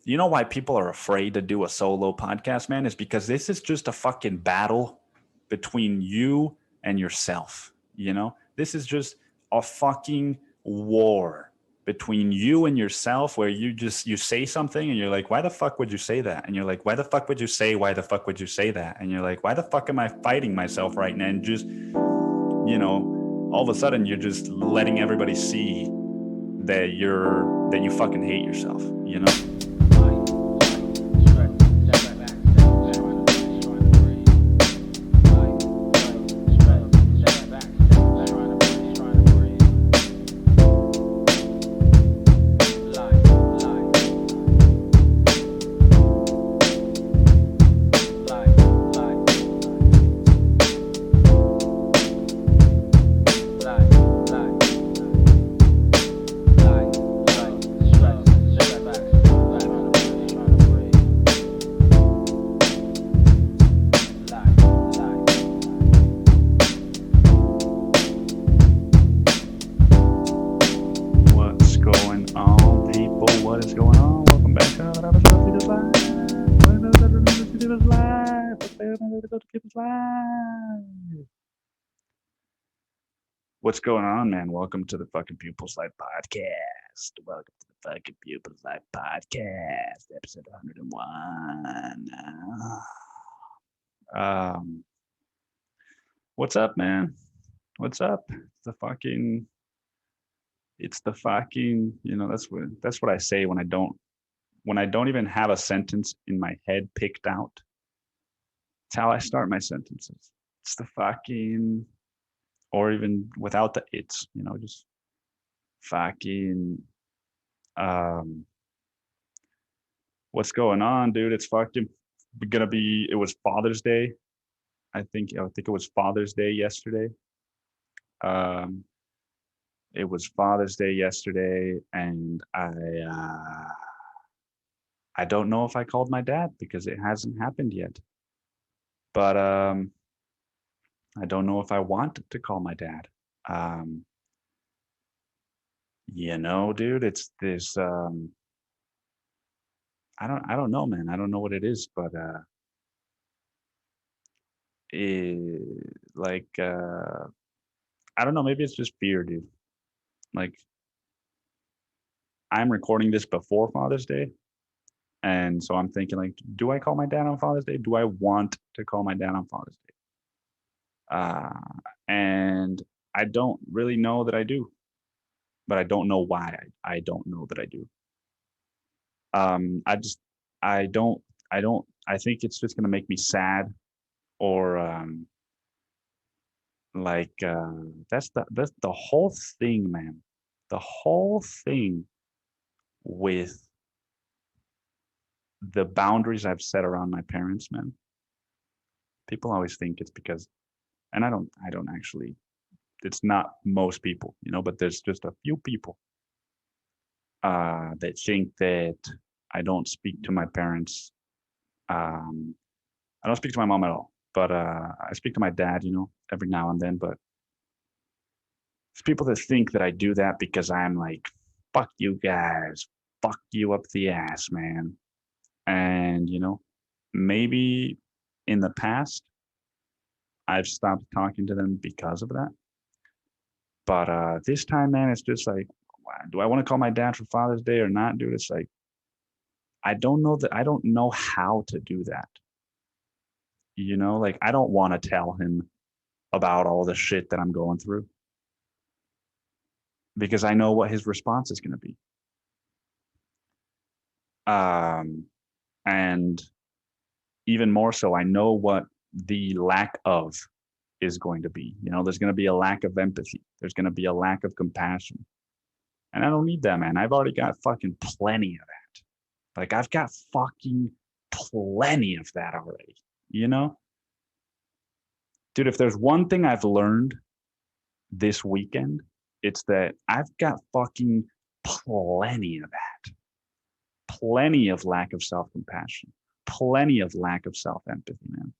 You know why people are afraid to do a solo podcast, man? Is because this is just a fucking battle between you and yourself. You know, this is just a fucking war between you and yourself, where you say something and you're like, why the fuck would you say that? And you're like, why the fuck would you say, why the fuck would you say that? And you're like, why the fuck am I fighting myself right now? And just, all of a sudden you're just letting everybody see that you fucking hate yourself, you know? What's going on, man? Welcome to the fucking Pupils Life Podcast. Welcome to the fucking Pupils Life Podcast, episode 101. What's up, man? What's up? It's the fucking, that's what I say when I don't even have a sentence in my head picked out. It's how I start my sentences. It's the fucking, or even without the it's, just fucking, what's going on, dude? It's fucking it was Father's Day. I think it was Father's Day yesterday. It was Father's Day yesterday, and I don't know if I called my dad because it hasn't happened yet. But I don't know if I want to call my dad. Dude, it's this I don't know, man. I don't know what it is, but I don't know, maybe it's just fear, dude. Like, I'm recording this before Father's Day, and so I'm thinking, like, do I call my dad on Father's Day? Do I want to call my dad on Father's Day? And I don't really know that I do, but I don't know why I don't know that I do. I don't, I think it's just going to make me sad, or that's the whole thing, man. The whole thing with the boundaries I've set around my parents, man. People always think it's because, and I don't actually, it's not most people, but there's just a few people that think that I don't speak to my parents. I don't speak to my mom at all, but I speak to my dad, every now and then. But there's people that think that I do that because I'm like, fuck you guys, fuck you up the ass, man. And, maybe in the past, I've stopped talking to them because of that. But this time, man, it's just like, do I want to call my dad for Father's Day or not, dude? It's like, I don't know how to do that. Like, I don't want to tell him about all the shit that I'm going through because I know what his response is going to be. And even more so, I know what the lack of is going to be. There's going to be a lack of empathy. There's going to be a lack of compassion. And I don't need that, man. I've already got fucking plenty of that. Like, I've got fucking plenty of that already, Dude, if there's one thing I've learned this weekend, it's that I've got fucking plenty of that. Plenty of lack of self-compassion. Plenty of lack of self-empathy, man.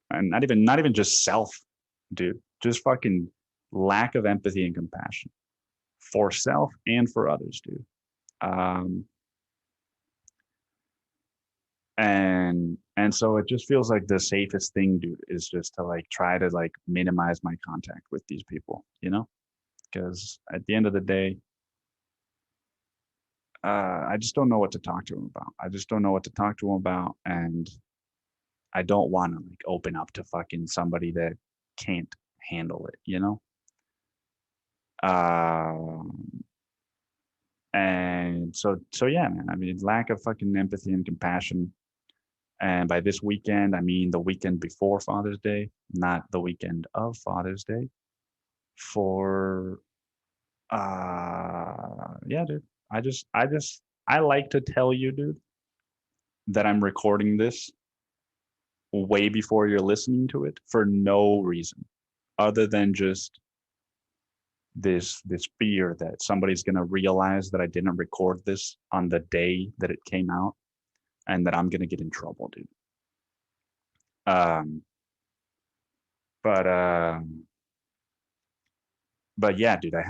And not even just self, dude. Just fucking lack of empathy and compassion for self and for others, dude. And so it just feels like the safest thing, dude, is just to like try to like minimize my contact with these people, because at the end of the day, I just don't know what to talk to them about. I just don't know what to talk to them about, and I don't want to like open up to fucking somebody that can't handle it. Um, and so yeah, man. I mean, lack of fucking empathy and compassion. And by this weekend, I mean the weekend before Father's Day, not the weekend of Father's Day. For yeah, dude. I like to tell you, dude, that I'm recording this way before you're listening to it for no reason other than just this fear that somebody's gonna realize that I didn't record this on the day that it came out and that I'm gonna get in trouble, dude. Um, but but yeah, dude, I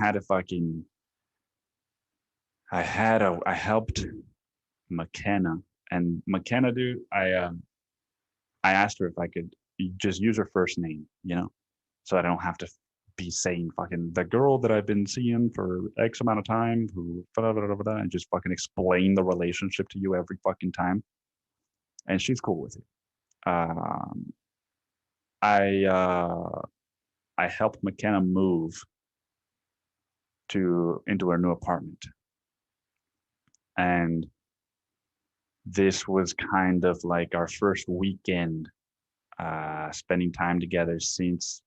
helped McKenna, and McKenna, dude, I asked her if I could just use her first name, so I don't have to be saying fucking the girl that I've been seeing for X amount of time who blah, blah, blah, blah, and just fucking explain the relationship to you every fucking time. And she's cool with it. Um, I I helped McKenna move to into her new apartment, and this was kind of like our first weekend spending time together since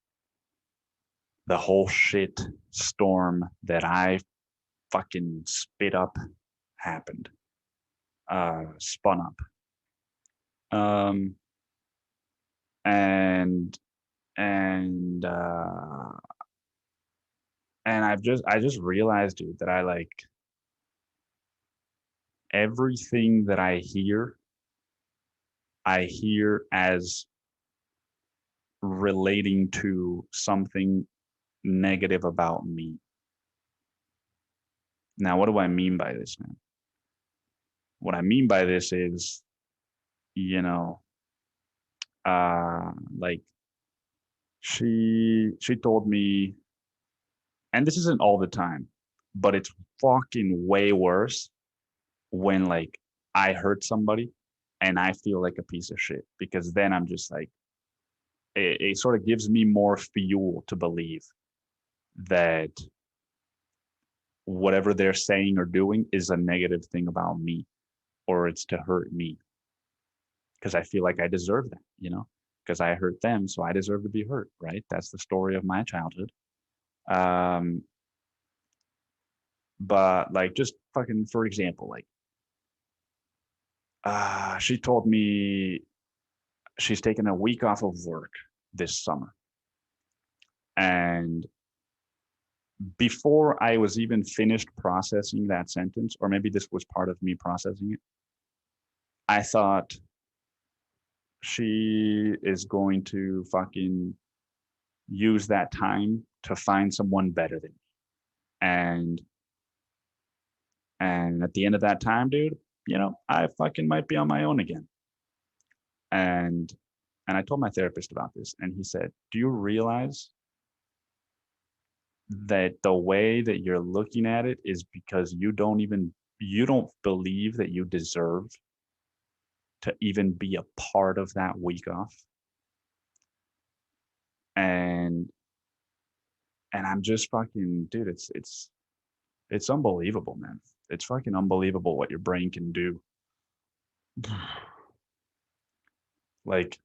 the whole shit storm that I fucking spit up happened, spun up. Um, and and and I just realized, dude, that I like everything that I hear as relating to something negative about me. Now, what do I mean by this, man? What I mean by this is, you know, like she told me, and this isn't all the time, but it's fucking way worse when like I hurt somebody and I feel like a piece of shit, because then I'm just like it sort of gives me more fuel to believe that whatever they're saying or doing is a negative thing about me, or it's to hurt me, because I feel like I deserve that, because I hurt them, so I deserve to be hurt, right? That's the story of my childhood. Um, but like just fucking for example, like she told me she's taken a week off of work this summer. And before I was even finished processing that sentence, or maybe this was part of me processing it, I thought she is going to fucking use that time to find someone better than me. And at the end of that time, dude, I fucking might be on my own again. And I told my therapist about this, and he said, "Do you realize that the way that you're looking at it is because you don't believe that you deserve to even be a part of that week off?" And I'm just fucking, dude, it's unbelievable, man. It's fucking unbelievable what your brain can do. Like,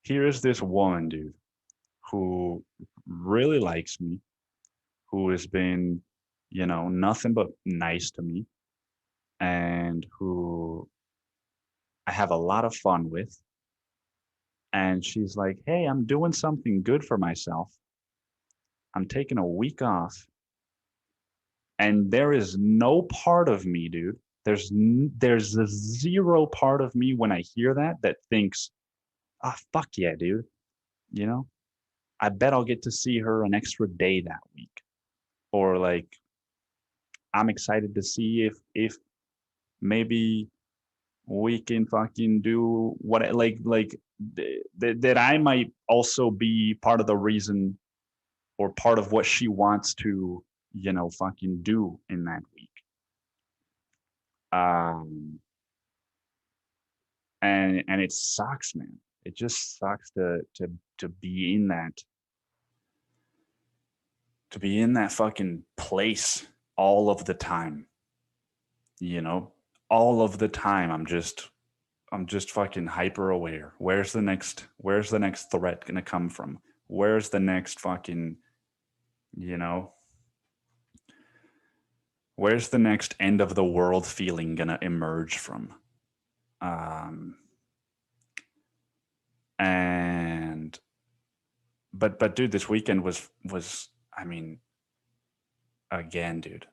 here is this woman, dude, who really likes me, who has been, nothing but nice to me, and who I have a lot of fun with. And she's like, "Hey, I'm doing something good for myself. I'm taking a week off." And there is no part of me, dude. There's a zero part of me when I hear that thinks, "Ah, fuck yeah, dude." You know, I bet I'll get to see her an extra day that week. Or like, I'm excited to see if maybe We can fucking do what that I might also be part of the reason or part of what she wants to, fucking do in that week. Um, and it sucks, man. It just sucks to be in that fucking place all of the time. All of the time. I'm just fucking hyper aware. Where's the next threat gonna come from? Where's the next fucking, you know, where's the next end of the world feeling gonna emerge from? Um, and but dude, this weekend was I mean, again, dude,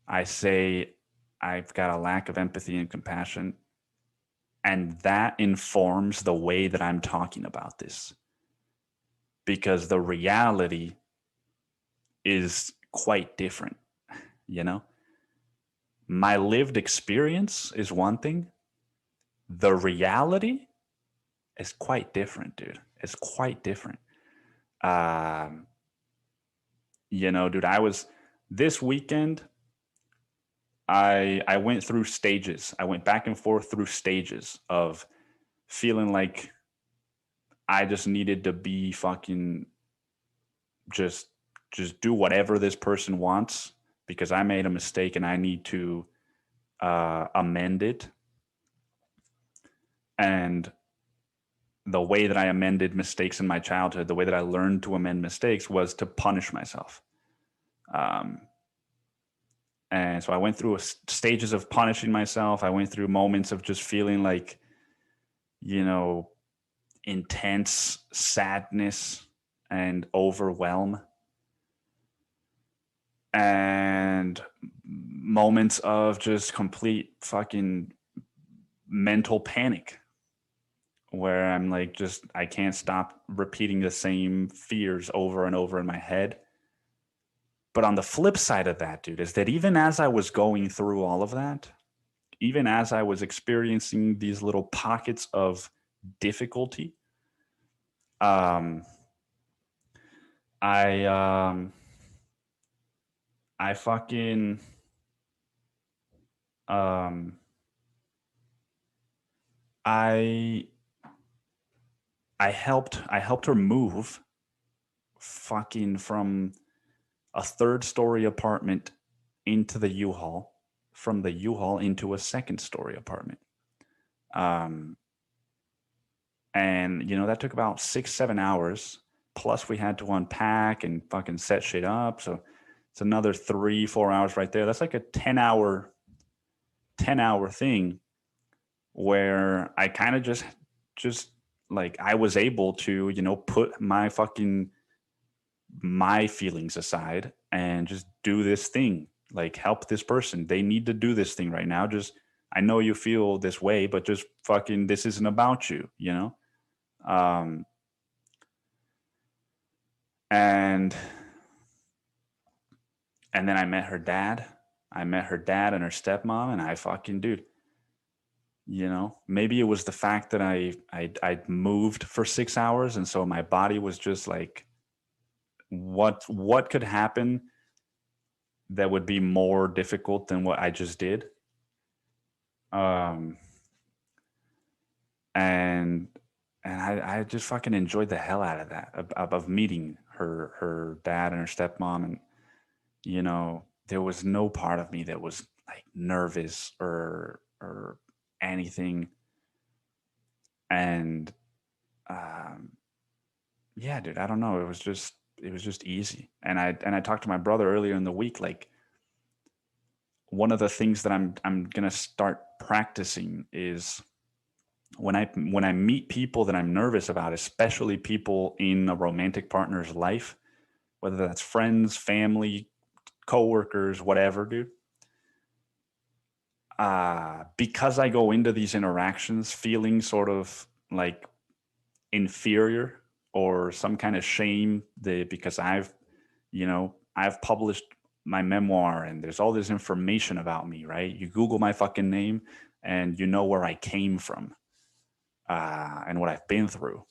I say I've got a lack of empathy and compassion, and that informs the way that I'm talking about this because the reality is quite different, you know? My lived experience is one thing. The reality is quite different, dude. It's quite different. Um, dude, this weekend, I went through stages. I went back and forth through stages of feeling like I just needed to be fucking just do whatever this person wants because I made a mistake and I need to amend it. And the way that I amended mistakes in my childhood, the way that I learned to amend mistakes was to punish myself. And so I went through stages of punishing myself. I went through moments of just feeling like, intense sadness and overwhelm. And moments of just complete fucking mental panic where I'm like, I can't stop repeating the same fears over and over in my head. But on the flip side of that, dude, is that even as I was going through all of that, even as I was experiencing these little pockets of difficulty, I fucking I helped her move fucking from a third story apartment into the U-Haul, from the U-Haul into a second story apartment. And that took about 6-7 hours. Plus we had to unpack and fucking set shit up. So it's another 3-4 hours right there. That's like a 10-hour thing where I kind of just like I was able to, put my feelings aside and just do this thing, like help this person. They need to do this thing right now. I know you feel this way, but just fucking, this isn't about you, and then I met her dad. And her stepmom, and I fucking, dude, maybe it was the fact that I'd moved for 6 hours, and so my body was just like, what could happen that would be more difficult than what I just did? And I just fucking enjoyed the hell out of that, of meeting her dad and her stepmom. And there was no part of me that was like nervous or anything. And yeah, dude, I don't know. It was just easy. And I talked to my brother earlier in the week. Like, one of the things that I'm gonna start practicing is when I meet people that I'm nervous about, especially people in a romantic partner's life, whether that's friends, family, coworkers, whatever, dude. Because I go into these interactions feeling sort of like inferior or some kind of shame because I've published my memoir and there's all this information about me, right? You Google my fucking name and you know where I came from, and what I've been through.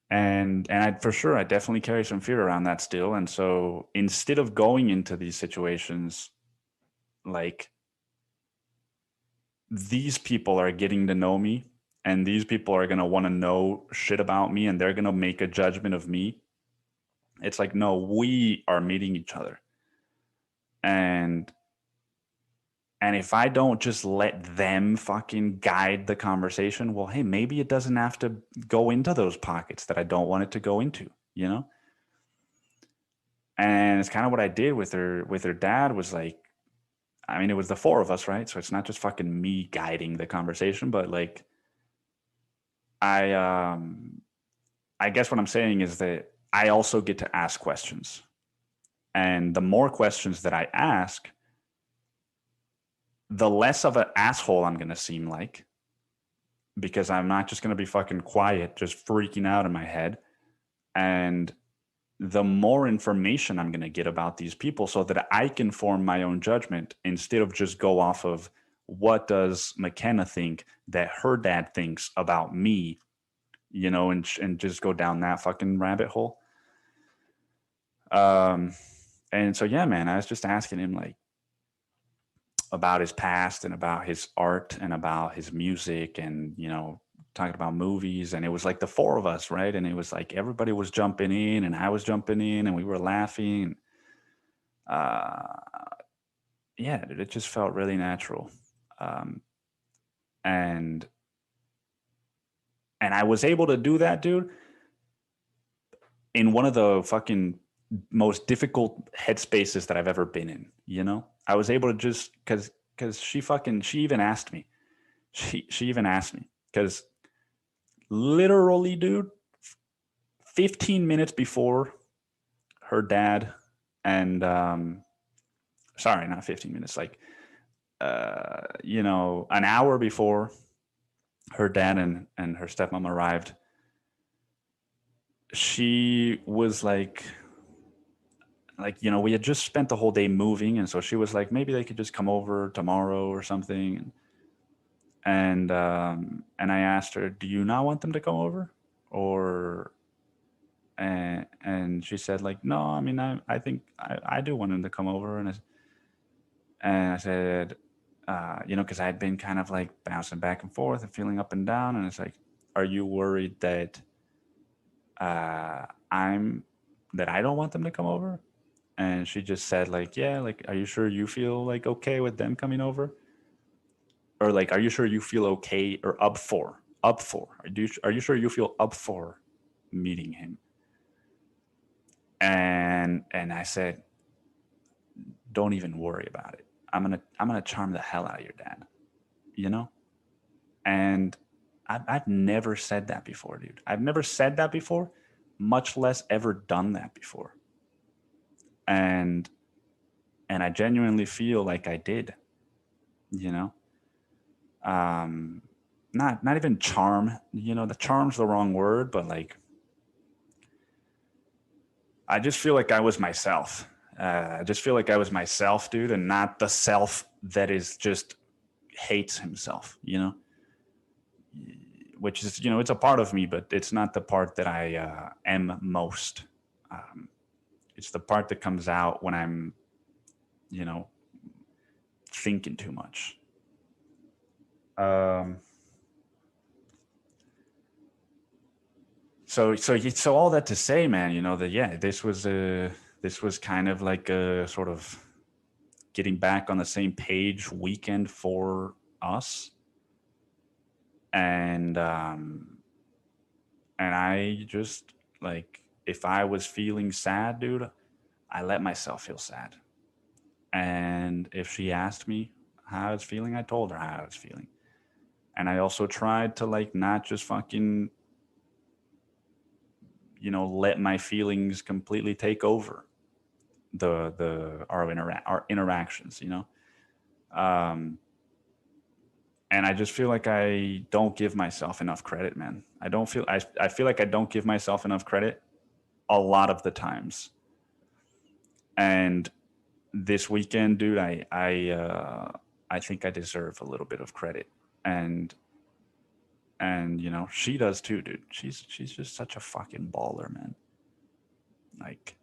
And I, for sure, I definitely carry some fear around that still. And so instead of going into these situations like, these people are getting to know me, and these people are going to want to know shit about me, and they're going to make a judgment of me, it's like, no, we are meeting each other. And if I don't just let them fucking guide the conversation, well, hey, maybe it doesn't have to go into those pockets that I don't want it to go into, you know? And it's kind of what I did with her dad. Was like, I mean, it was the four of us, right? So it's not just fucking me guiding the conversation, but like, I guess what I'm saying is that I also get to ask questions. And the more questions that I ask, the less of an asshole I'm going to seem like, because I'm not just going to be fucking quiet, just freaking out in my head. And the more information I'm going to get about these people, so that I can form my own judgment instead of just go off of what does McKenna think that her dad thinks about me, you know, and just go down that fucking rabbit hole. And so, yeah, man, I was just asking him like about his past and about his art and about his music, and, you know, talking about movies. And it was like the four of us, right? And it was like everybody was jumping in, and I was jumping in, and we were laughing. Yeah, dude, it just felt really natural. And I was able to do that, dude, in one of the fucking most difficult headspaces that I've ever been in. You know, I was able to just because she even asked me. She even asked me because literally, dude, 15 minutes before her dad and sorry, not 15 minutes, like you know, an hour before her dad and her stepmom arrived, she was like, you know, we had just spent the whole day moving, and so she was like, maybe they could just come over tomorrow or something. And I asked her, do you not want them to come over? Or and she said like, no, I mean, I think I do want them to come over. And I said, you know, because I had been kind of like bouncing back and forth and feeling up and down, and it's like, are you worried that I don't want them to come over? And she just said like, yeah, like, are you sure you feel like okay with them coming over? Or like, are you sure you feel okay or up for? Are you sure you feel up for meeting him? And I said, don't even worry about it. I'm gonna charm the hell out of your dad, you know? And I've never said that before, dude. I've never said that before, much less ever done that before. And I genuinely feel like I did, you know? Not even charm, you know, the charm's the wrong word, but like, I just feel like I was myself. I just feel like I was myself, dude, and not the self that is just hates himself, you know? Which is, you know, it's a part of me, but it's not the part that I am most. It's the part that comes out when I'm, you know, thinking too much. So all that to say, man, you know, that, yeah, this was kind of like a sort of getting back on the same page weekend for us. And I just, like, if I was feeling sad, dude, I let myself feel sad. And if she asked me how I was feeling, I told her how I was feeling. And I also tried to, like, not just fucking, you know, let my feelings completely take over our interactions, you know. And I just feel like I don't give myself enough credit, man. I feel like I don't give myself enough credit a lot of the times. And this weekend, dude, I think I deserve a little bit of credit. And she does too, dude. She's just such a fucking baller, man. Like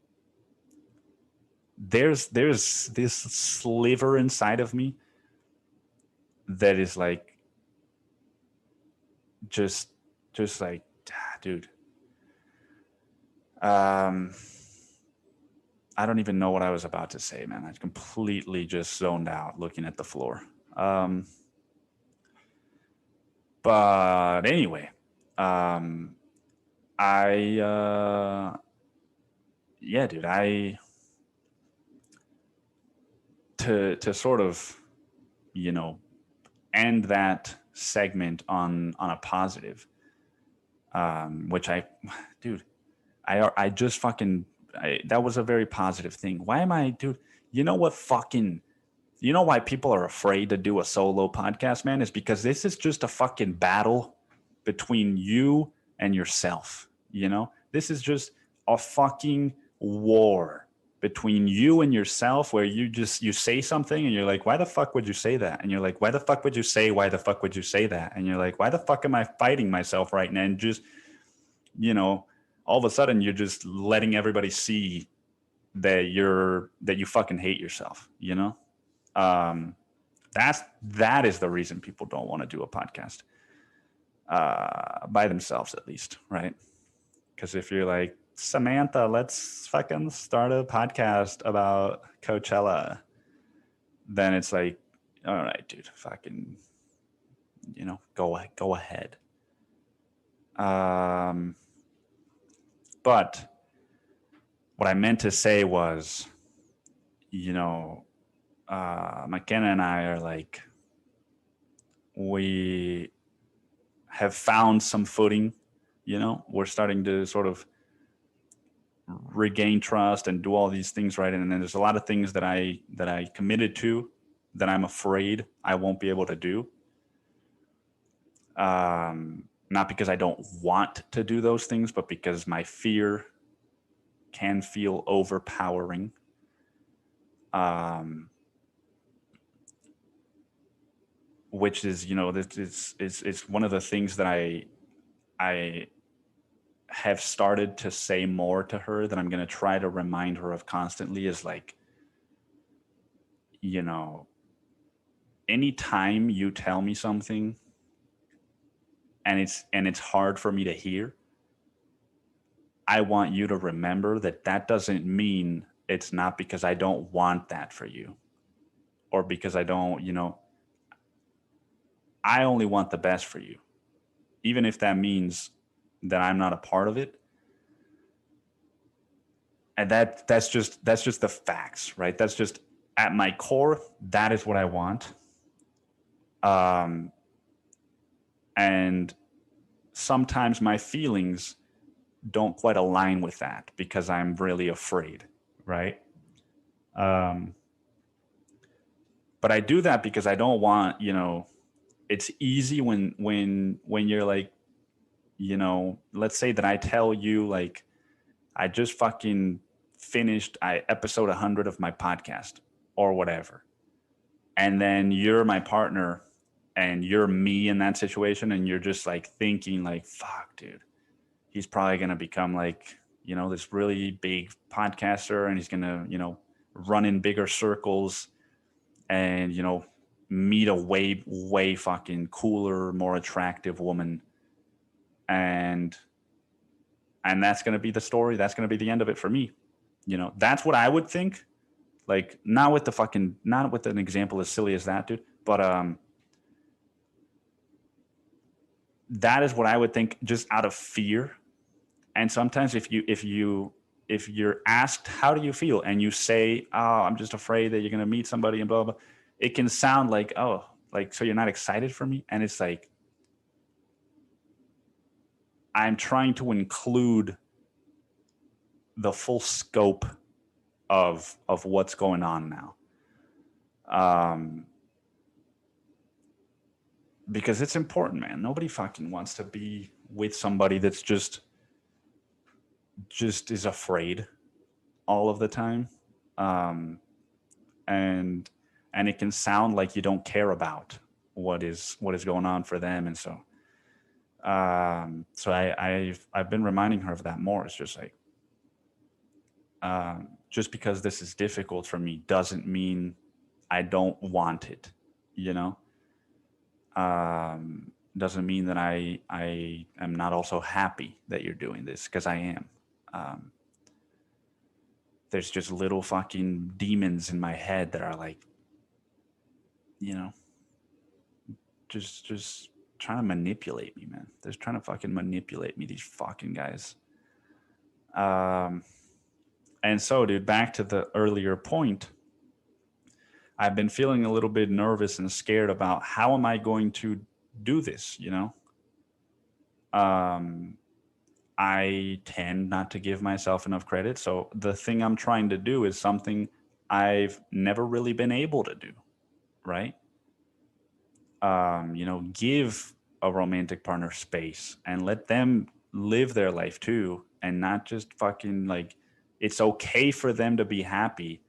there's this sliver inside of me that is like just like dude. I don't even know what I was about to say, man. I completely just zoned out looking at the floor. Um, but anyway, um, I yeah, dude. I to sort of you know end that segment on a positive, which dude, I just fucking that was a very positive thing. Why am I, dude? You know what fucking you know why people are afraid to do a solo podcast, man? Is because this is just a fucking battle between you and yourself. This is just a fucking war between you and yourself where you say something and you're like, why the fuck would you say that? And you're like, why the fuck would you say, why the fuck would you say that? And you're like, why the fuck am I fighting myself right now? And just, you know, all of a sudden you're just letting everybody see that you fucking hate yourself, um, that is the reason people don't want to do a podcast by themselves, at least, right? Because if you're like, Samantha, let's fucking start a podcast about Coachella, then it's like, all right, dude, fucking, go ahead. But what I meant to say was, McKenna and I are like, we have found some footing. We're starting to sort of regain trust and do all these things, right? And then there's a lot of things that I committed to that I'm afraid I won't be able to do. Not because I don't want to do those things, but because my fear can feel overpowering. Which is, this is one of the things that I have started to say more to her that I'm going to try to remind her of constantly is like, anytime you tell me something and it's hard for me to hear, I want you to remember that doesn't mean it's not because I don't want that for you or because I don't, I only want the best for you. Even if that means that I'm not a part of it. And that's just the facts, right? That's just at my core, that is what I want. And sometimes my feelings don't quite align with that because I'm really afraid, right? But I do that because I don't want, it's easy when you're like, let's say that I tell you like, I just fucking finished episode 100 of my podcast or whatever. And then you're my partner and you're me in that situation and you're just like thinking like, fuck, dude, he's probably going to become like, this really big podcaster and he's going to, run in bigger circles and, meet a way fucking cooler, more attractive woman. And that's going to be the story. That's going to be the end of it for me. That's what I would think. Like not with an example as silly as that, dude. But that is what I would think, just out of fear. And sometimes if you're asked how do you feel and you say, oh, I'm just afraid that you're going to meet somebody and blah blah, it can sound like, oh, like, so you're not excited for me. And it's like, I'm trying to include the full scope of what's going on now. Because it's important, man. Nobody fucking wants to be with somebody that's just is afraid all of the time. And and it can sound like you don't care about what is going on for them. And so I've been reminding her of that more. It's just like, just because this is difficult for me doesn't mean I don't want it, you know. Doesn't mean that I am not also happy that you're doing this, because I am. Um, there's just little fucking demons in my head that are like, you know, just trying to manipulate me, man. They're trying to fucking manipulate me, these fucking guys. Um, and so, dude, back to the earlier point, I've been feeling a little bit nervous and scared about how am I going to do this, you know? Um, I tend not to give myself enough credit. So the thing I'm trying to do is something I've never really been able to do, right? You know, give a romantic partner space and let them live their life too, and not just fucking like, it's okay for them to be happy,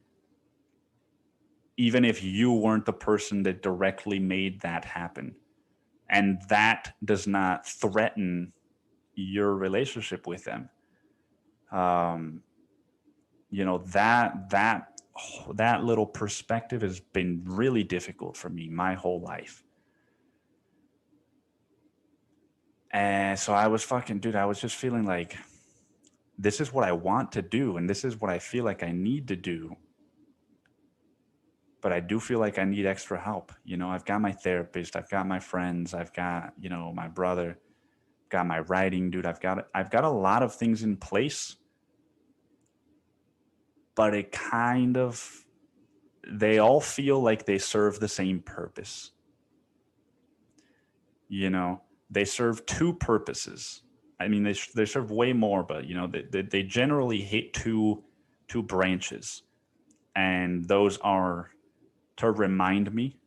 even if you weren't the person that directly made that happen. And that does not threaten your relationship with them. Um, you know, that little perspective has been really difficult for me my whole life. And so I was fucking, dude, I was just feeling like this is what I want to do and this is what I feel like I need to do. But I do feel like I need extra help. You know, I've got my therapist, I've got my friends, I've got, you know, my brother, got my writing, dude. I've got a lot of things in place, but it kind of, they all feel like they serve the same purpose. You know, they serve two purposes. I mean, they serve way more, but you know, they generally hit two branches, and those are to remind me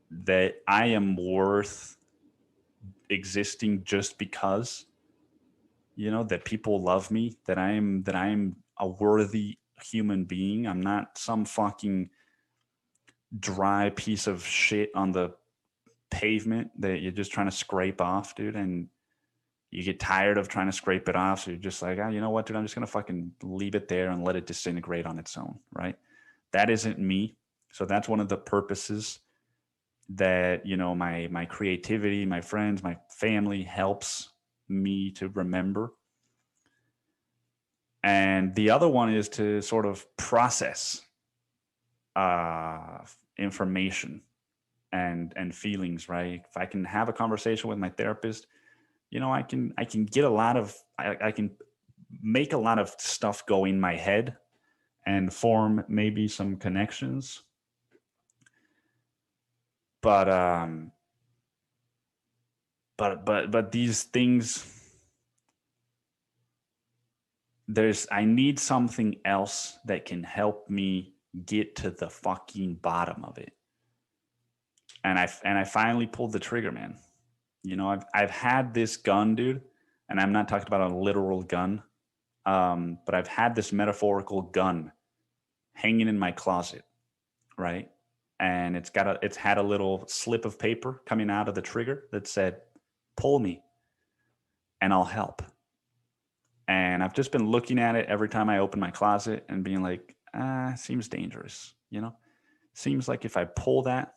that I am worth existing just because, you know, that people love me, that I'm a worthy human being. I'm not some fucking dry piece of shit on the pavement that you're just trying to scrape off, dude, and you get tired of trying to scrape it off, so you're just like, oh, you know what, dude, I'm just gonna fucking leave it there and let it disintegrate on its own, right? That isn't me. So that's one of the purposes that, you know, my creativity, my friends, my family helps me to remember. And the other one is to sort of process uh, information and feelings, right? If I can have a conversation with my therapist, you know, I can get a lot of I can make a lot of stuff go in my head and form maybe some connections. But but these things, there's I need something else that can help me get to the fucking bottom of it. And I finally pulled the trigger, man. You know, I've had this gun, dude, and I'm not talking about a literal gun, but I've had this metaphorical gun hanging in my closet, right? And it's had a little slip of paper coming out of the trigger that said, "Pull me, and I'll help." And I've just been looking at it every time I open my closet and being like, seems dangerous, you know? Seems like if I pull that,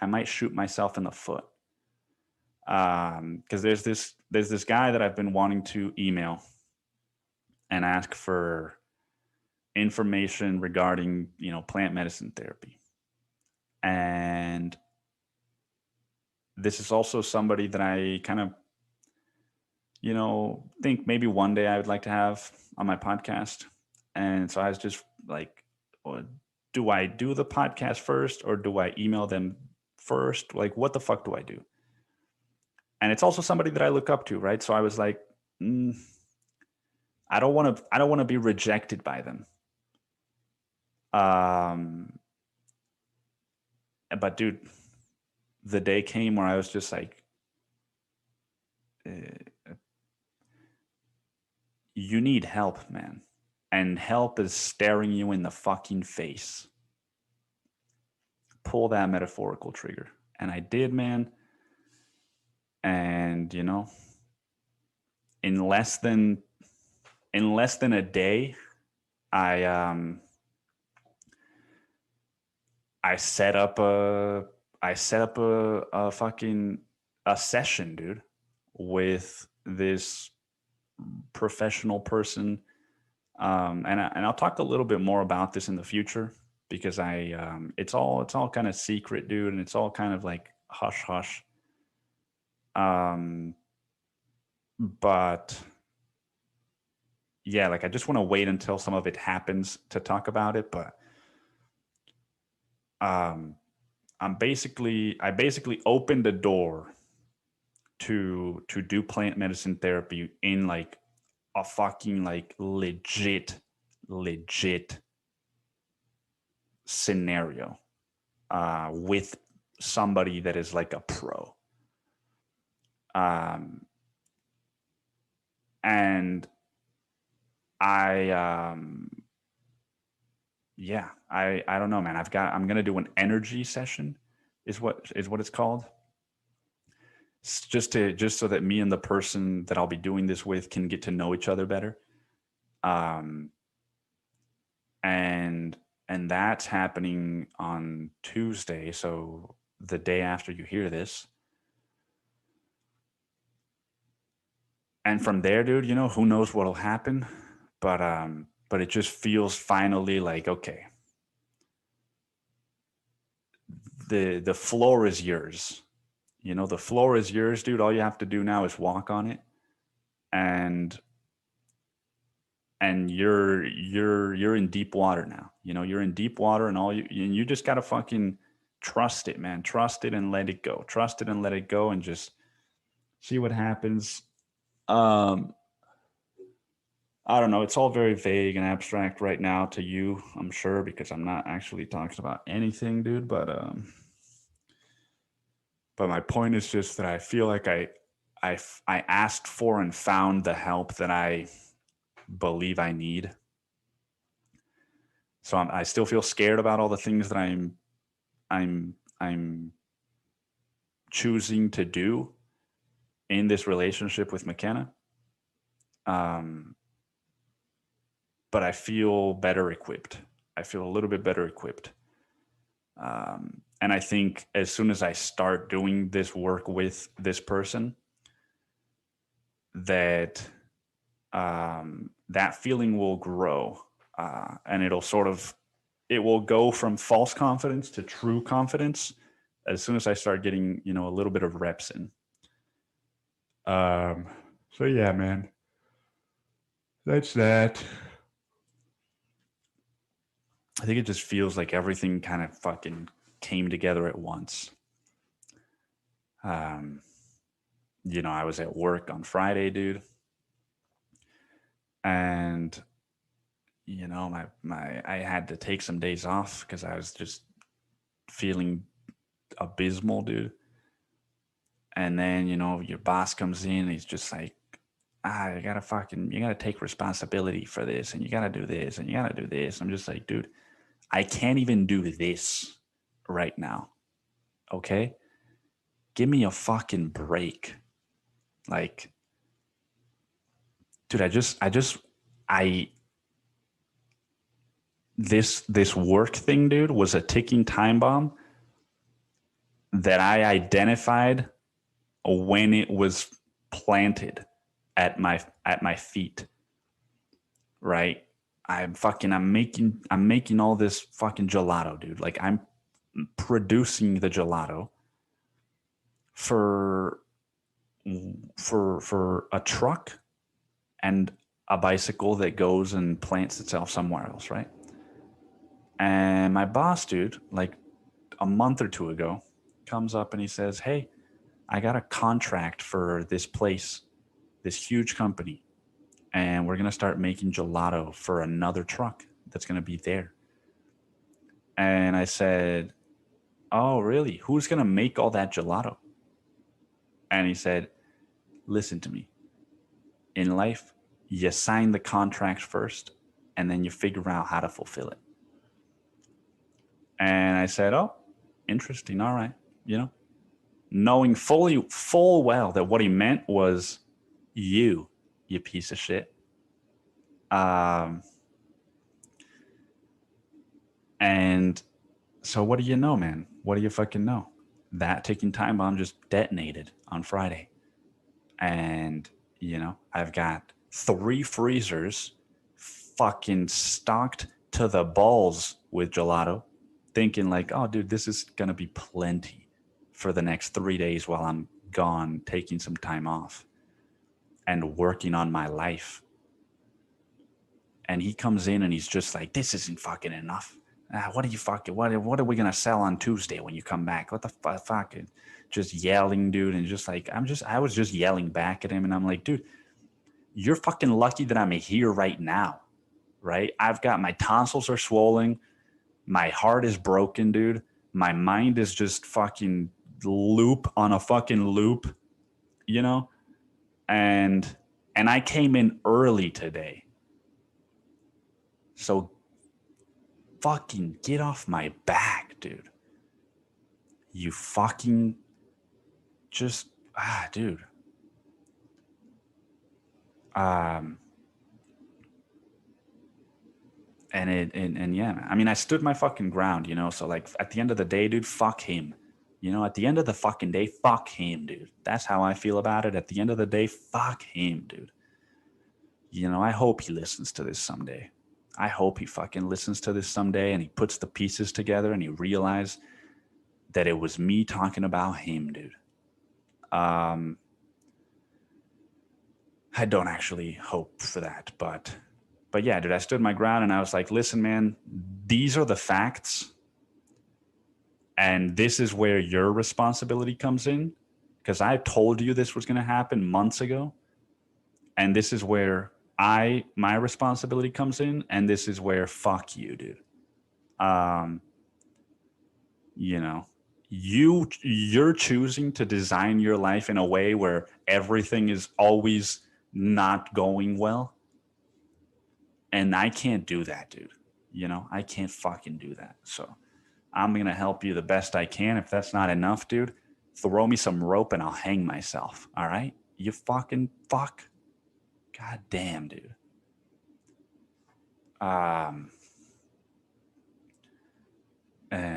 I might shoot myself in the foot. Because there's this guy that I've been wanting to email and ask for information regarding, you know, plant medicine therapy. And this is also somebody that I kind of, you know, think maybe one day I would like to have on my podcast. And so I was just like, well, do I do the podcast first or do I email them first? Like, what the fuck do I do? And it's also somebody that I look up to, right? So I was like, I don't want to be rejected by them. Um, but dude, the day came where I was just like, you need help, man. And help is staring you in the fucking face. pull that metaphorical trigger. And I did, man. And in less than a day, I I set up a fucking a session, dude, with this professional person. And I'll talk a little bit more about this in the future because it's all kind of secret, dude, and it's all kind of like hush hush. But yeah, like I just want to wait until some of it happens to talk about it. But I basically opened the door to do plant medicine therapy in like a fucking like legit scenario with somebody that is like a pro. And I yeah, I don't know, man. I'm gonna do an energy session, is what it's called. Just so that me and the person that I'll be doing this with can get to know each other better. And that's happening on Tuesday, so the day after you hear this. And from there, dude, who knows what'll happen, but it just feels finally like, okay, the floor is yours. The floor is yours, dude. All you have to do now is walk on it, and you're in deep water now. You're in deep water, and you just gotta fucking trust it, man. Trust it and let it go. Trust it and let it go, and just see what happens. I don't know. It's all very vague and abstract right now to you, I'm sure, because I'm not actually talking about anything, dude. But my point is just that I feel like I asked for and found the help that I believe I need. So I still feel scared about all the things that I'm choosing to do in this relationship with McKenna. But I feel better equipped. I feel a little bit better equipped. And I think as soon as I start doing this work with this person, that that feeling will grow, and it will go from false confidence to true confidence as soon as I start getting, a little bit of reps in. So yeah, man, that's that. I think it just feels like everything kind of fucking came together at once. I was at work on Friday, dude. And, I had to take some days off because I was just feeling abysmal, dude. And then, your boss comes in and he's just like, you gotta take responsibility for this, and you gotta do this, and you gotta do this. I'm just like, dude, I can't even do this right now. Okay? Give me a fucking break. Like, dude, this work thing, dude, was a ticking time bomb that I identified when it was planted at my feet. Right? I'm making all this fucking gelato, dude. Like, I'm producing the gelato for a truck and a bicycle that goes and plants itself somewhere else, right? And my boss, dude, like a month or two ago, comes up and he says, "Hey, I got a contract for this place, this huge company, and we're going to start making gelato for another truck that's going to be there." And I said, "Oh, really? Who's going to make all that gelato?" And he said, "Listen to me. In life, you sign the contract first, and then you figure out how to fulfill it." And I said, "Oh, interesting. All right. You know, knowing full well that what he meant was you piece of shit. Um, and so what do you know, man? What do you fucking know? That ticking time bomb just detonated on Friday. And, I've got 3 freezers fucking stocked to the balls with gelato, thinking like, oh, dude, this is going to be plenty for the next 3 days while I'm gone taking some time off and working on my life. And he comes in and he's just like, this isn't fucking enough. What are you fucking, what are we going to sell on Tuesday when you come back? What the fuck? Just yelling, dude. And just like, I was just yelling back at him. And I'm like, dude, you're fucking lucky that I'm here right now. Right? I've got, my tonsils are swollen. My heart is broken, dude. My mind is just fucking loop on a fucking loop, and I came in early today. So fucking get off my back, dude. You fucking just dude. And yeah, I mean, I stood my fucking ground, so like at the end of the day, dude, fuck him. At the end of the fucking day, fuck him, dude. That's how I feel about it. At the end of the day, fuck him, dude. I hope he listens to this someday. I hope he fucking listens to this someday and he puts the pieces together and he realizes that it was me talking about him, dude. I don't actually hope for that, but yeah, dude, I stood my ground and I was like, listen, man, these are the facts. And this is where your responsibility comes in. Because I told you this was going to happen months ago. And this is where my responsibility comes in. And this is where fuck you, dude. You're choosing to design your life in a way where everything is always not going well. And I can't do that, dude. I can't fucking do that. So I'm going to help you the best I can. If that's not enough, dude, throw me some rope and I'll hang myself. All right? You fucking fuck. God damn, dude.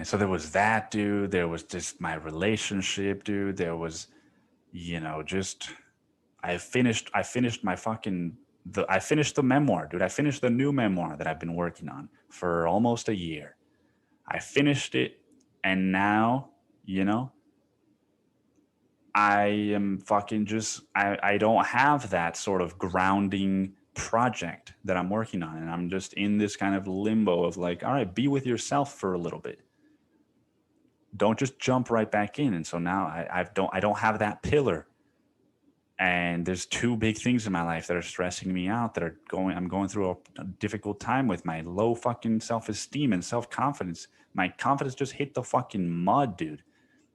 So there was that, dude. There was just my relationship, dude. There was, just I finished my fucking I finished the memoir, dude. I finished the new memoir that I've been working on for almost a year. I finished it, and now, I am fucking just I don't have that sort of grounding project that I'm working on, and I'm just in this kind of limbo of like, all right, be with yourself for a little bit. Don't just jump right back in. And so now I don't have that pillar. And there's 2 big things in my life that are stressing me out, that I'm going through a difficult time with my low fucking self-esteem and self-confidence. My confidence just hit the fucking mud, dude,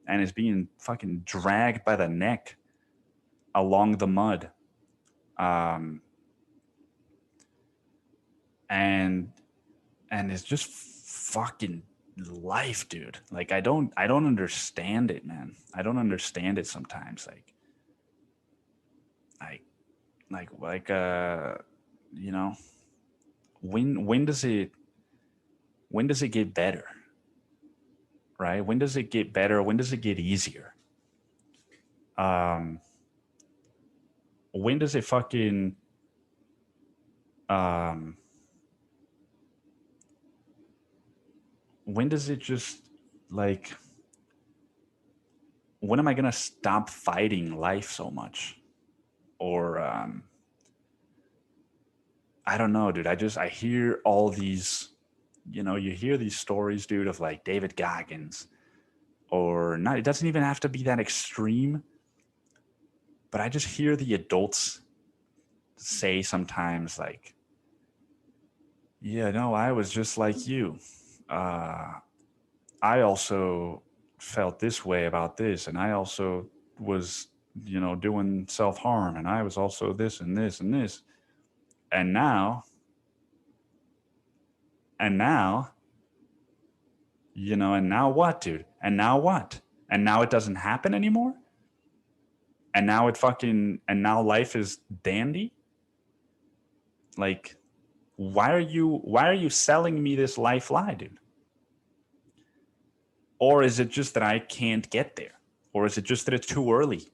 and is being fucking dragged by the neck along the mud. And it's just fucking life, dude. Like I don't understand it, man. I don't understand it sometimes. Like when does it get better? Right? When does it get better? When does it get easier? When does it fucking when does it just like when am I gonna stop fighting life so much? Or I don't know, dude. I hear all these, you hear these stories, dude, of like David Goggins, or not. It doesn't even have to be that extreme, but I just hear the adults say sometimes like, yeah, no, I was just like you. I also felt this way about this, and I also was, doing self-harm, and I was also this and this and this. And now, And now what, dude? And now what? And now it doesn't happen anymore? And now and now life is dandy? Like, why are you selling me this life lie, dude? Or is it just that I can't get there? Or is it just that it's too early?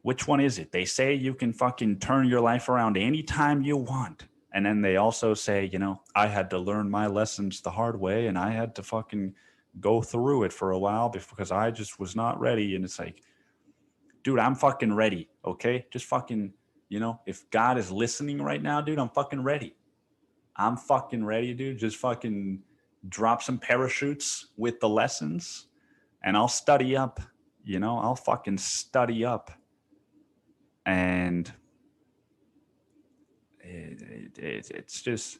Which one is it? They say you can fucking turn your life around anytime you want. And then they also say, I had to learn my lessons the hard way and I had to fucking go through it for a while because I just was not ready. And it's like, dude, I'm fucking ready. Okay. Just fucking, if God is listening right now, dude, I'm fucking ready. I'm fucking ready, dude. Just fucking drop some parachutes with the lessons and I'll study up. I'll fucking study up. And it's just,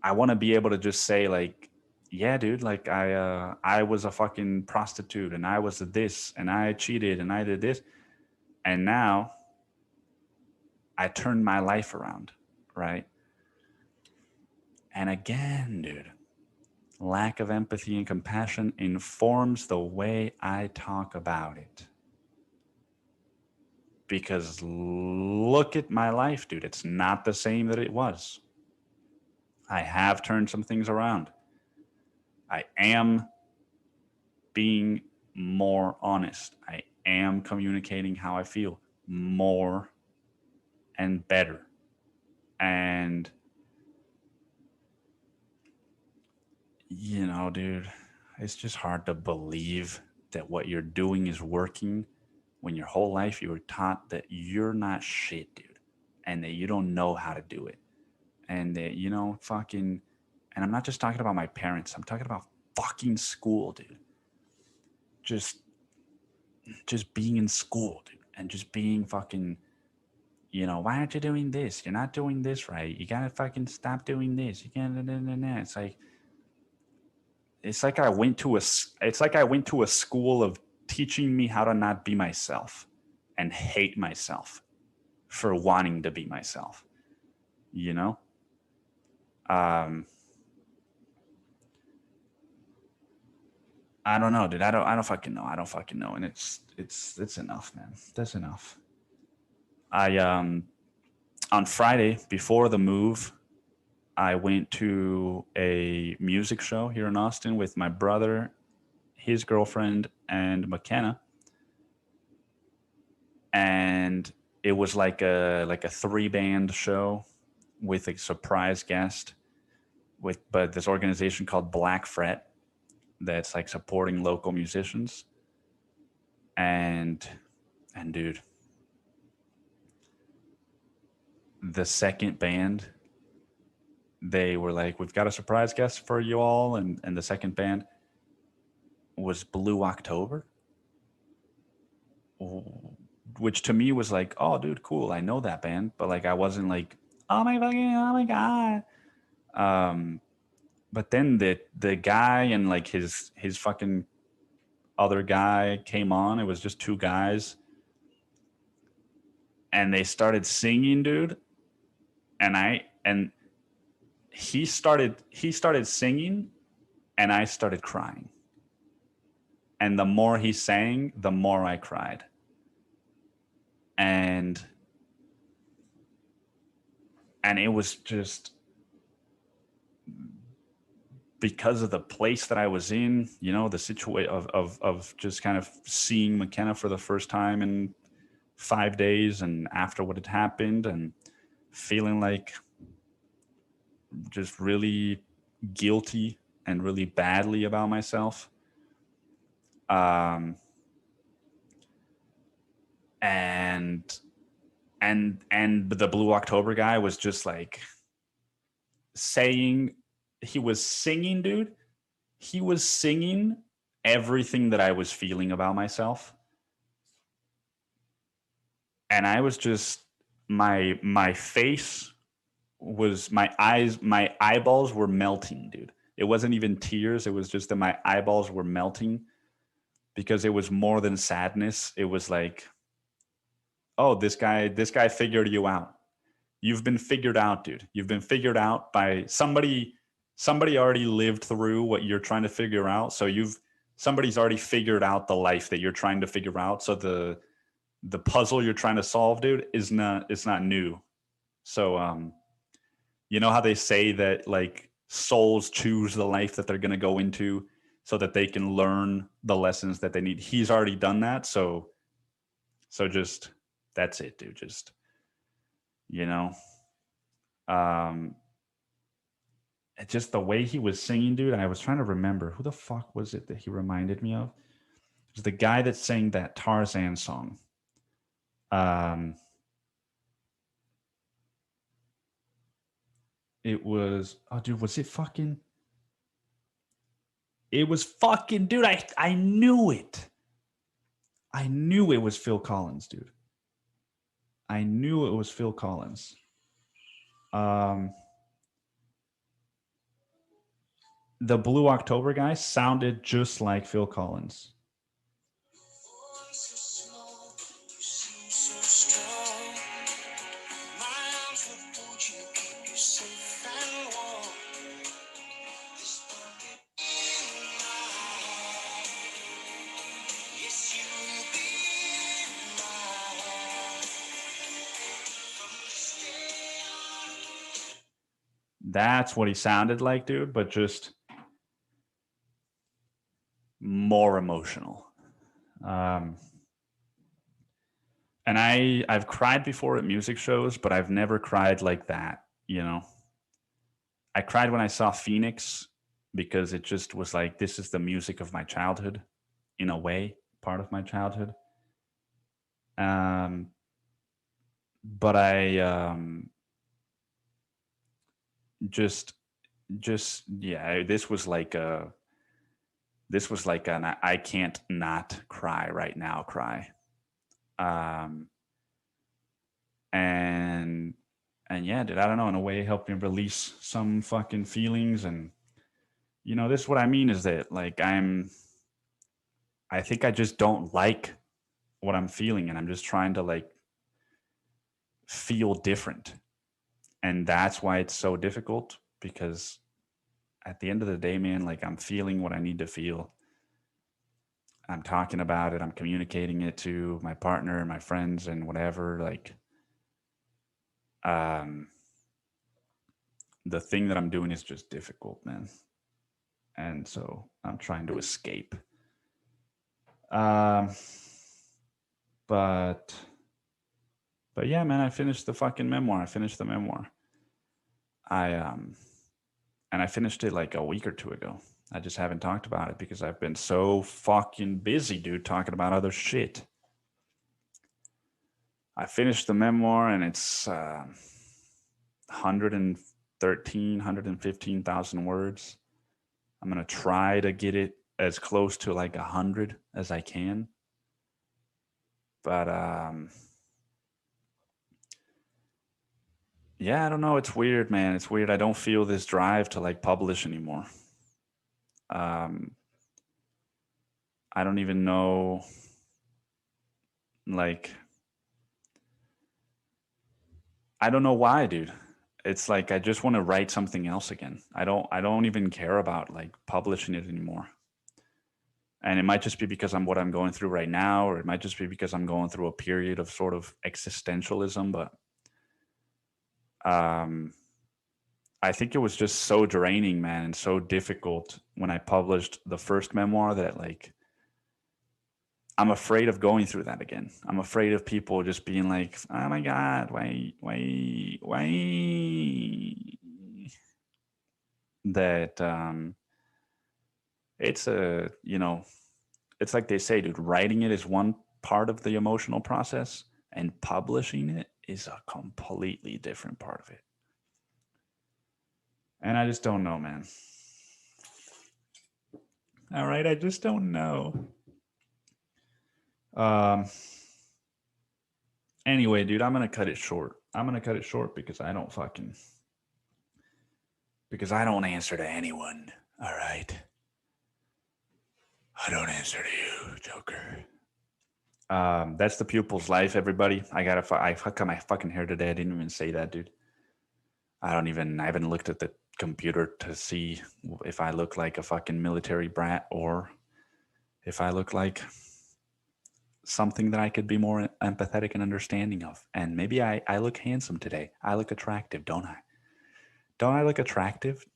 I want to be able to just say like, yeah, dude, like I was a fucking prostitute and I was this and I cheated and I did this. And now I turned my life around, right? And again, dude, lack of empathy and compassion informs the way I talk about it. Because look at my life, dude. It's not the same that it was. I have turned some things around. I am being more honest. I am communicating how I feel more and better. And, dude, it's just hard to believe that what you're doing is working when your whole life you were taught that you're not shit, dude, and that you don't know how to do it. And that, fucking, and I'm not just talking about my parents, I'm talking about fucking school, dude. Just being in school, dude, and just being fucking, why aren't you doing this? You're not doing this right. You gotta fucking stop doing this. You can't. It's like I went to a school of teaching me how to not be myself and hate myself for wanting to be myself. Um, I don't know, dude. I don't fucking know. I don't fucking know. And it's enough, man. That's enough. I On Friday before the move, I went to a music show here in Austin with my brother, his girlfriend, and McKenna. And it was like a 3-band show with a surprise guest but this organization called Black Fret that's like supporting local musicians. And dude, the second band, they were like, we've got a surprise guest for you all. And the second band was Blue October, which to me was like, oh, dude, cool. I know that band. But like, I wasn't like, oh my God. But then the guy and like his fucking other guy came on. It was just 2 guys. And they started singing, dude. And he started singing and I started crying. And the more he sang, the more I cried. And it was just because of the place that I was in, the situation of just kind of seeing McKenna for the first time in 5 days and after what had happened and feeling like just really guilty and really badly about myself. And the Blue October guy was just like saying, he was singing, dude. He was singing everything that I was feeling about myself. And I was just, my face was, my eyeballs were melting, dude. It wasn't even tears. It was just that my eyeballs were melting because it was more than sadness. It was like, oh, this guy figured you out. You've been figured out, dude. You've been figured out by somebody somebody already lived through what you're trying to figure out. So somebody's already figured out the life that you're trying to figure out. So the puzzle you're trying to solve, dude, it's not new. So you know how they say that like souls choose the life that they're going to go into so that they can learn the lessons that they need. He's already done that. So just, that's it, dude. Just, you know, just the way he was singing, dude. I was trying to remember who the fuck was it that he reminded me of. It was the guy that sang that Tarzan song. It was, oh, dude, was it fucking? It was fucking, dude. I knew it. I knew it was Phil Collins, dude. I knew it was Phil Collins. The Blue October guy sounded just like Phil Collins. That's what he sounded like, dude, but just more emotional. And I've cried before at music shows, but I've never cried like that, you know. I cried when I saw Phoenix because it just was like, this is the music of my childhood, in a way, part of my childhood. But I just yeah, this was like an I can't not cry right now cry. And yeah, dude, I don't know, in a way it helped me release some fucking feelings. And you know, this is what I mean, is that like I think I just don't like what I'm feeling, and I'm just trying to like feel different. And that's why it's so difficult, because at the end of the day, man, like I'm feeling what I need to feel. I'm talking about it. I'm communicating it to my partner, my friends, and whatever. Like, the thing that I'm doing is just difficult, man. And so I'm trying to escape. But yeah, man, I finished the fucking memoir. I finished the memoir. And I finished it like a week or two ago. I just haven't talked about it because I've been so fucking busy, dude, talking about other shit. I finished the memoir, and it's 115,000 words. I'm going to try to get it as close to like 100 as I can. But yeah, I don't know. It's weird, man. It's weird. I don't feel this drive to like publish anymore. I don't even know, like, I don't know why, dude. It's like I just want to write something else again. I don't even care about like publishing it anymore. And it might just be because what I'm going through right now, or it might just be because I'm going through a period of sort of existentialism. But I think it was just so draining, man, and so difficult when I published the first memoir that like I'm afraid of going through that again. I'm afraid of people just being like, "Oh my God, why?" That it's a, you know, it's like they say, dude, writing it is one part of the emotional process, and publishing it is a completely different part of it. And I just don't know, man. All right, I just don't know. Anyway, dude, I'm gonna cut it short. Because I don't answer to anyone. All right, I don't answer to you, Joker. That's the pupil's life, everybody. I fucked up my fucking hair today. I didn't even say that, dude. I haven't looked at the computer to see if I look like a fucking military brat or if I look like something that I could be more empathetic and understanding of. And maybe I look handsome today. I look attractive, don't I? Don't I look attractive?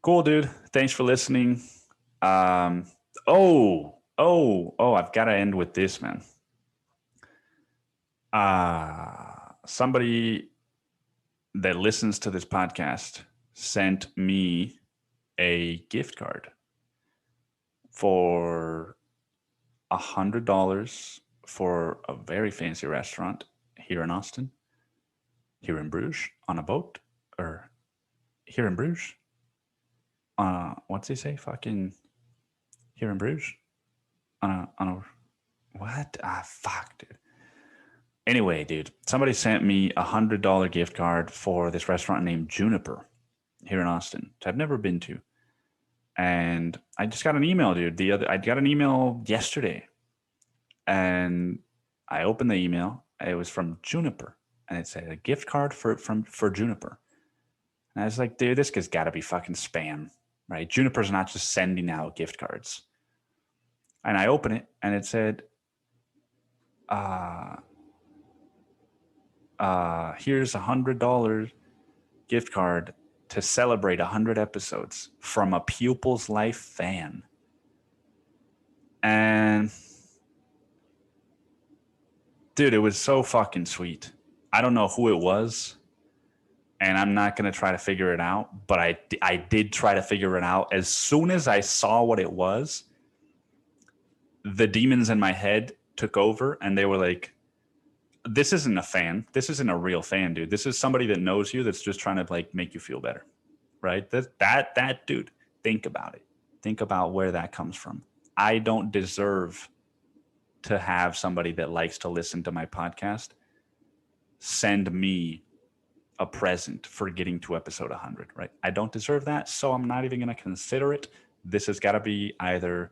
Cool, dude. Thanks for listening. I've got to end with this, man. Somebody that listens to this podcast sent me a gift card for $100 for a very fancy restaurant here in Austin, here in Bruges, on a boat, or here in Bruges. What's he say? Fucking here in Bruges on a what? Fuck, dude. Anyway, dude, somebody sent me $100 gift card for this restaurant named Juniper here in Austin, which I've never been to. And I just got an email, dude. I got an email yesterday, and I opened the email. It was from Juniper, and it said a gift card for Juniper. And I was like, dude, this has got to be fucking spam, right? Juniper's not just sending out gift cards. And I open it, and it said, here's $100 gift card to celebrate 100 episodes from a Pupil's Life fan. And dude, it was so fucking sweet. I don't know who it was, and I'm not going to try to figure it out, but I did try to figure it out. As soon as I saw what it was, the demons in my head took over, and they were like, this isn't a fan. This isn't a real fan, dude. This is somebody that knows you that's just trying to like make you feel better, right? That dude, think about it. Think about where that comes from. I don't deserve to have somebody that likes to listen to my podcast send me a present for getting to episode 100, right? I don't deserve that, so I'm not even going to consider it. This has got to be either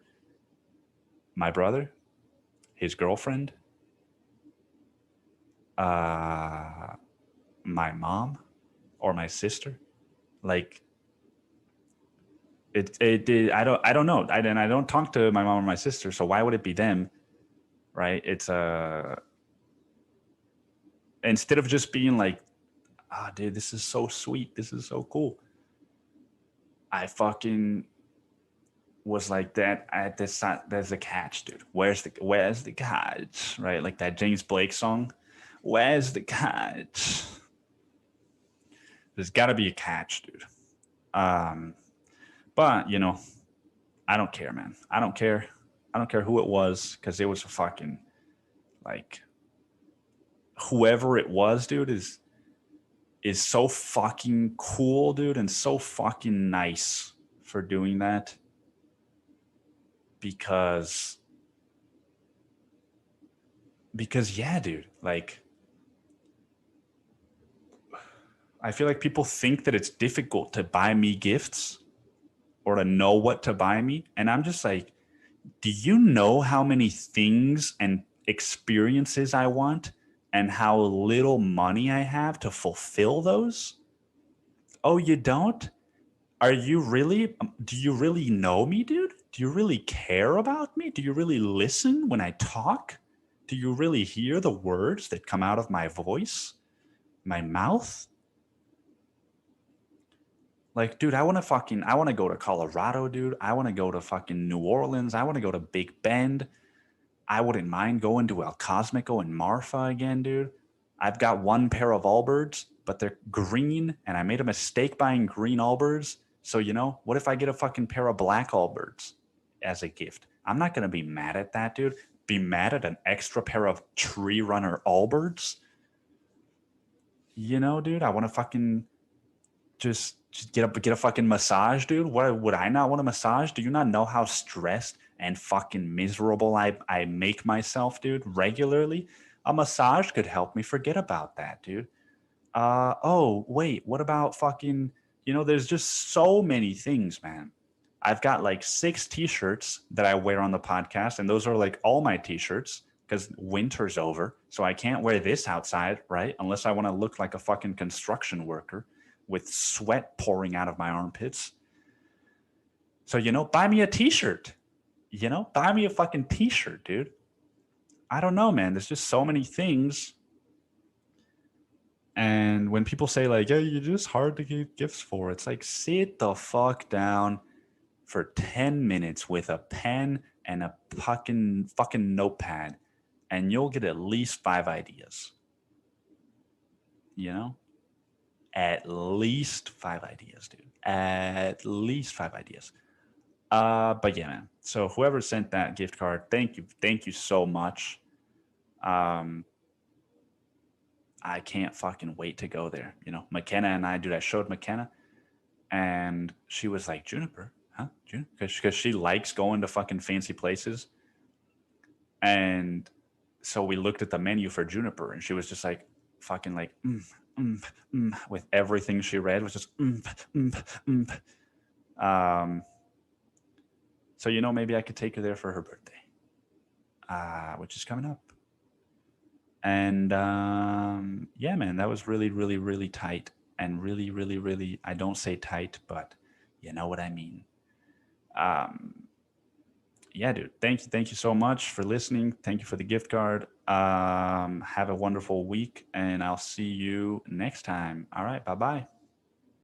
my brother, his girlfriend, my mom, or my sister. Like it I don't know. I don't talk to my mom or my sister, so why would it be them? Right? It's instead of just being like, oh, dude, this is so sweet, this is so cool, I fucking was like that. There's a catch, dude. Where's the catch? Right? Like that James Blake song. Where's the catch? There's got to be a catch, dude. But you know, I don't care, man. I don't care who it was, because it was a fucking, like, whoever it was, dude, is so fucking cool, dude, and so fucking nice for doing that. Because yeah, dude, like, I feel like people think that it's difficult to buy me gifts or to know what to buy me. And I'm just like, do you know how many things and experiences I want and how little money I have to fulfill those? Oh, you don't? Are you really? Do you really know me, dude? Do you really care about me? Do you really listen when I talk? Do you really hear the words that come out of my voice, my mouth? Like, dude, I want to go to Colorado, dude. I want to go to fucking New Orleans. I want to go to Big Bend. I wouldn't mind going to El Cosmico and Marfa again, dude. I've got one pair of Allbirds, but they're green, and I made a mistake buying green Allbirds. So, you know, what if I get a fucking pair of black Allbirds as a gift? I'm not going to be mad at that, dude. Be mad at an extra pair of Tree Runner Allbirds? You know, dude, I want to fucking just get a fucking massage, dude. What would I not want a massage? Do you not know how stressed and fucking miserable I make myself, dude, regularly? A massage could help me forget about that, dude. Oh, wait, what about fucking, you know, there's just so many things, man. I've got like 6 t-shirts that I wear on the podcast, and those are like all my t-shirts. because winter's over. So I can't wear this outside, right? Unless I want to look like a fucking construction worker with sweat pouring out of my armpits. So, buy me a t-shirt. Buy me a fucking t-shirt, dude. I don't know, man. There's just so many things. And when people say like, yeah, you're just hard to get gifts for, it's like, sit the fuck down for 10 minutes with a pen and a fucking notepad, and you'll get at least 5 ideas. At least 5 ideas, dude. At least 5 ideas. But yeah, man. So whoever sent that gift card, thank you so much. I can't fucking wait to go there. McKenna and I, dude, I showed McKenna, and she was like, Juniper, huh? Because she likes going to fucking fancy places. And so we looked at the menu for Juniper, and she was just like, fucking like, with everything she read was just, So, maybe I could take her there for her birthday, which is coming up. And yeah, man, that was really, really, really tight. And really, really, really, I don't say tight, but you know what I mean. Yeah, dude, thank you so much for listening. Thank you for the gift card. Have a wonderful week, and I'll see you next time. All right, bye-bye.